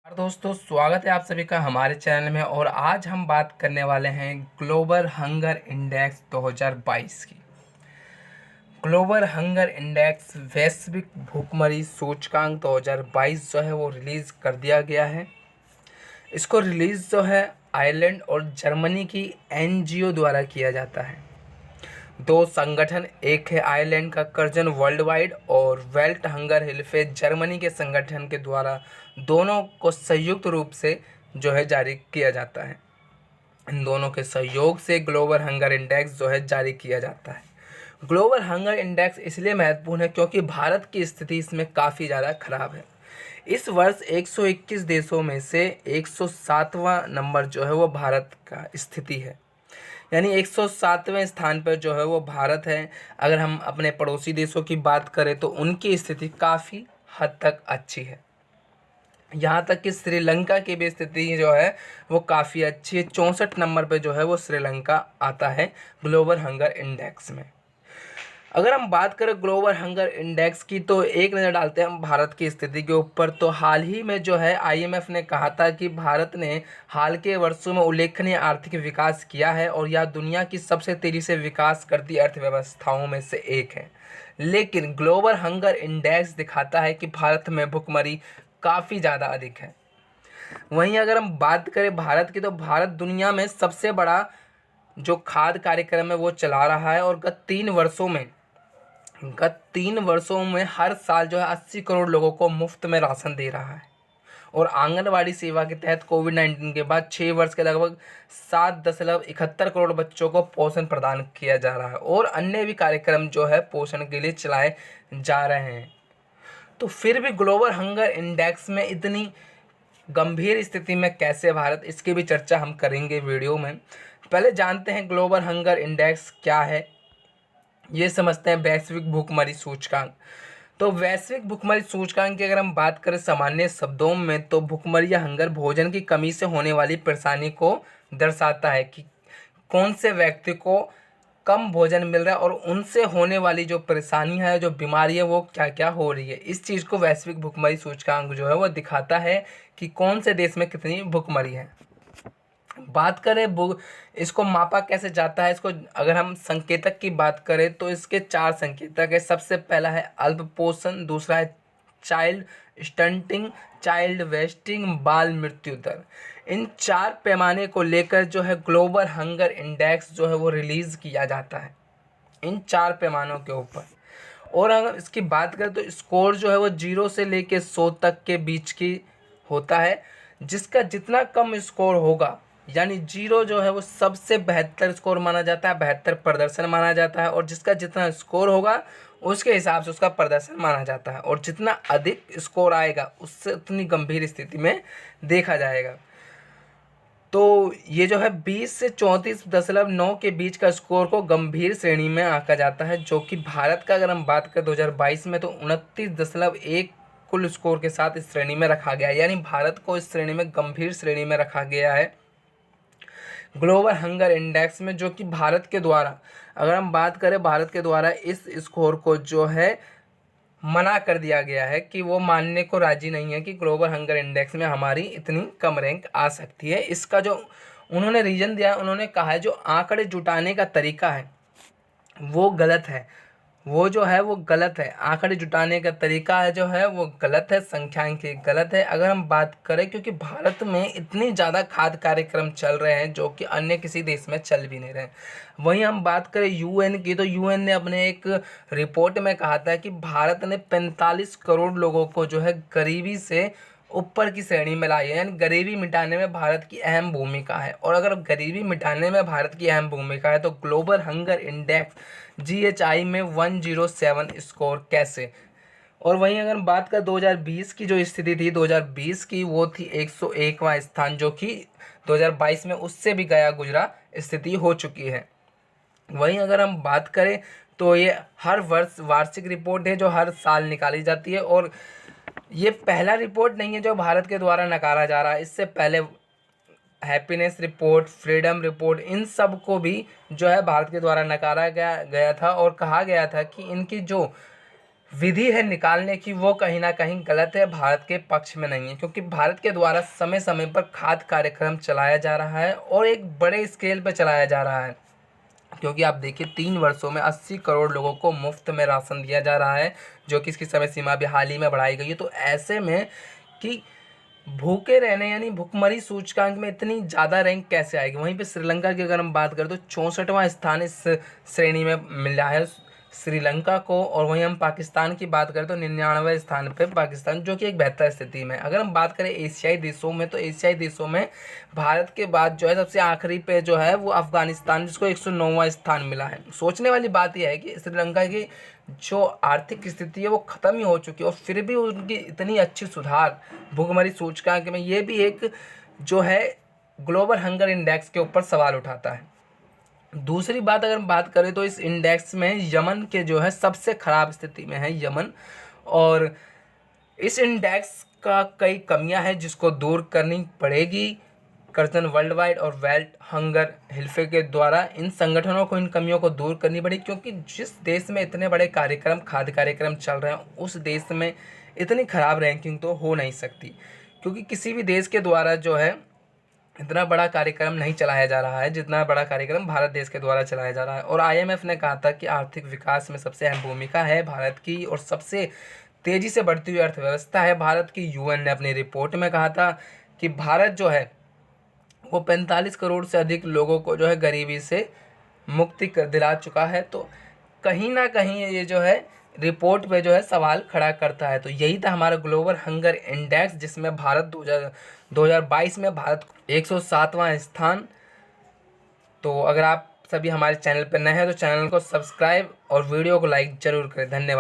और दोस्तों, स्वागत है आप सभी का हमारे चैनल में। और आज हम बात करने वाले हैं ग्लोबल हंगर इंडेक्स 2022 की। ग्लोबल हंगर इंडेक्स वैश्विक भूखमरी सूचकांक 2022 जो है वो रिलीज़ कर दिया गया है। इसको रिलीज़ जो है आयरलैंड और जर्मनी की एनजीओ द्वारा किया जाता है। दो संगठन, एक है आयरलैंड का कर्जन वर्ल्ड वाइड और वेल्ट हंगर हेल्पेज जर्मनी के संगठन के द्वारा, दोनों को संयुक्त रूप से जो है जारी किया जाता है। इन दोनों के सहयोग से ग्लोबल हंगर इंडेक्स जो है जारी किया जाता है। ग्लोबल हंगर इंडेक्स इसलिए महत्वपूर्ण है क्योंकि भारत की स्थिति इसमें काफ़ी ज़्यादा खराब है। इस वर्ष 121 देशों में से 107वां नंबर जो है वो भारत का स्थिति है, यानी 107वें स्थान पर जो है वो भारत है। अगर हम अपने पड़ोसी देशों की बात करें तो उनकी स्थिति काफ़ी हद तक अच्छी है। यहाँ तक कि श्रीलंका की भी स्थिति जो है वो काफ़ी अच्छी है। 64 नंबर पे जो है वो श्रीलंका आता है ग्लोबल हंगर इंडेक्स में। अगर हम बात करें ग्लोबल हंगर इंडेक्स की तो एक नज़र डालते हैं हम भारत की स्थिति के ऊपर। तो हाल ही में जो है आईएमएफ ने कहा था कि भारत ने हाल के वर्षों में उल्लेखनीय आर्थिक विकास किया है और यह दुनिया की सबसे तेज़ी से विकास करती अर्थव्यवस्थाओं में से एक है। लेकिन ग्लोबल हंगर इंडेक्स दिखाता है कि भारत में भुखमरी काफ़ी ज़्यादा अधिक है। वहीं अगर हम बात करें भारत की तो भारत दुनिया में सबसे बड़ा जो खाद्य कार्यक्रम है वो चला रहा है और गत 3 वर्षों में हर साल जो है 80 करोड़ लोगों को मुफ्त में राशन दे रहा है। और आंगनवाड़ी सेवा के तहत कोविड-19 के बाद 6 वर्ष के लगभग 7.71 करोड़ बच्चों को पोषण प्रदान किया जा रहा है और अन्य भी कार्यक्रम जो है पोषण के लिए चलाए जा रहे हैं। तो फिर भी ग्लोबल हंगर इंडेक्स में इतनी गंभीर स्थिति में कैसे भारत, इसकी भी चर्चा हम करेंगे वीडियो में। पहले जानते हैं ग्लोबल हंगर इंडेक्स क्या है, ये समझते हैं वैश्विक भूखमरी सूचकांक। तो वैश्विक भूखमरी सूचकांक की अगर हम बात करें सामान्य शब्दों में तो भूखमरी या हंगर भोजन की कमी से होने वाली परेशानी को दर्शाता है कि कौन से व्यक्ति को कम भोजन मिल रहा है और उनसे होने वाली जो परेशानी है, जो बीमारी है, वो क्या क्या हो रही है। इस चीज़ को वैश्विक भुखमरी सूचकांक जो है वो दिखाता है कि कौन से देश में कितनी भुखमरी है। बात करें इसको मापा कैसे जाता है, इसको अगर हम संकेतक की बात करें तो इसके 4 संकेतक है। सबसे पहला है अल्प पोषण, दूसरा है चाइल्ड स्टंटिंग, चाइल्ड वेस्टिंग, बाल मृत्यु दर। इन 4 पैमाने को लेकर जो है ग्लोबल हंगर इंडेक्स जो है वो रिलीज़ किया जाता है इन 4 पैमानों के ऊपर। और अगर इसकी बात करें तो स्कोर जो है वो 0 से लेके 100 तक के बीच की होता है। जिसका जितना कम स्कोर होगा, यानी 0 जो है वो सबसे बेहतर स्कोर माना जाता है, बेहतर प्रदर्शन माना जाता है। और जिसका जितना स्कोर होगा उसके हिसाब से उसका प्रदर्शन माना जाता है। और जितना अधिक स्कोर आएगा उससे उतनी गंभीर स्थिति में देखा जाएगा। तो ये जो है 20 से 34.9 के बीच का स्कोर को गंभीर श्रेणी में आंका जाता है, जो कि भारत का अगर हम बात करें 2022 में तो 29.1 कुल स्कोर के साथ इस श्रेणी में रखा गया है। यानी भारत को इस श्रेणी में गंभीर श्रेणी में रखा गया है ग्लोबल हंगर इंडेक्स में, जो कि भारत के द्वारा, अगर हम बात करें भारत के द्वारा इस स्कोर को जो है मना कर दिया गया है कि वो मानने को राजी नहीं है कि ग्लोबल हंगर इंडेक्स में हमारी इतनी कम रैंक आ सकती है। इसका जो उन्होंने रीज़न दिया है, उन्होंने कहा है जो आंकड़े जुटाने का तरीका है वो गलत है। वो जो है वो गलत है, आंकड़े जुटाने का तरीका है जो है वो गलत है, संख्यांक गलत है। अगर हम बात करें क्योंकि भारत में इतनी ज़्यादा खाद्य कार्यक्रम चल रहे हैं जो कि अन्य किसी देश में चल भी नहीं रहे। वहीं हम बात करें यूएन की तो यूएन ने अपने एक रिपोर्ट में कहा था कि भारत ने 45 करोड़ लोगों को जो है गरीबी से ऊपर की श्रेणी में लाई है। यानी गरीबी मिटाने में भारत की अहम भूमिका है। और अगर गरीबी मिटाने में भारत की अहम भूमिका है तो ग्लोबल हंगर इंडेक्स जीएचआई में 107 स्कोर कैसे। और वहीं अगर बात करें 2020 की जो स्थिति थी 2020 की, वो थी 101वां स्थान, जो कि 2022 में उससे भी गया गुजरा स्थिति हो चुकी है। वहीं अगर हम बात करें तो ये हर वर्ष वार्षिक रिपोर्ट है जो हर साल निकाली जाती है। और ये पहला रिपोर्ट नहीं है जो भारत के द्वारा नकारा जा रहा है। इससे पहले हैप्पीनेस रिपोर्ट, फ्रीडम रिपोर्ट, इन सब को भी जो है भारत के द्वारा नकारा गया था और कहा गया था कि इनकी जो विधि है निकालने की वो कहीं ना कहीं गलत है, भारत के पक्ष में नहीं है, क्योंकि भारत के द्वारा समय समय पर खाद्य कार्यक्रम चलाया जा रहा है और एक बड़े स्केल पर चलाया जा रहा है। क्योंकि आप देखिए 3 वर्षों में 80 करोड़ लोगों को मुफ्त में राशन दिया जा रहा है, जो कि इसकी समय सीमा भी हाल ही में बढ़ाई गई है। तो ऐसे में कि भूखे रहने यानी भुखमरी सूचकांक में इतनी ज़्यादा रैंक कैसे आएगी। वहीं पे श्रीलंका की अगर हम बात करें तो 64वां स्थान इस श्रेणी में मिला है श्रीलंका को, और वहीं हम पाकिस्तान की बात करें तो 99वें स्थान पे पाकिस्तान, जो कि एक बेहतर स्थिति में। अगर हम बात करें एशियाई देशों में तो एशियाई देशों में भारत के बाद जो है सबसे आखिरी पे जो है वो अफगानिस्तान, जिसको 109वां स्थान मिला है। सोचने वाली बात यह है कि श्रीलंका की जो आर्थिक स्थिति है वो ख़त्म ही हो चुकी है और फिर भी उनकी इतनी अच्छी सुधार भुखमरी सूचकांक में, ये भी एक जो है ग्लोबल हंगर इंडेक्स के ऊपर सवाल उठाता है। दूसरी बात अगर हम बात करें तो इस इंडेक्स में यमन के जो है सबसे ख़राब स्थिति में है यमन, और इस इंडेक्स का कई कमियां हैं जिसको दूर करनी पड़ेगी। कर्जन वर्ल्ड वाइड और वर्ल्ड हंगर हिल्फे के द्वारा इन संगठनों को इन कमियों को दूर करनी पड़ेगी, क्योंकि जिस देश में इतने बड़े कार्यक्रम खाद्य कार्यक्रम चल रहे हैं उस देश में इतनी ख़राब रैंकिंग तो हो नहीं सकती, क्योंकि किसी भी देश के द्वारा जो है इतना बड़ा कार्यक्रम नहीं चलाया जा रहा है जितना बड़ा कार्यक्रम भारत देश के द्वारा चलाया जा रहा है। और आईएमएफ ने कहा था कि आर्थिक विकास में सबसे अहम भूमिका है भारत की और सबसे तेज़ी से बढ़ती हुई अर्थव्यवस्था है भारत की। यूएन ने अपनी रिपोर्ट में कहा था कि भारत जो है वो 45 करोड़ से अधिक लोगों को जो है गरीबी से मुक्ति कर दिला चुका है। तो कहीं ना कहीं ये जो है रिपोर्ट पे जो है सवाल खड़ा करता है। तो यही था हमारा ग्लोबल हंगर इंडेक्स, जिसमें भारत 2022 में भारत 107वां स्थान। तो अगर आप सभी हमारे चैनल पर नए हैं तो चैनल को सब्सक्राइब और वीडियो को लाइक ज़रूर करें। धन्यवाद।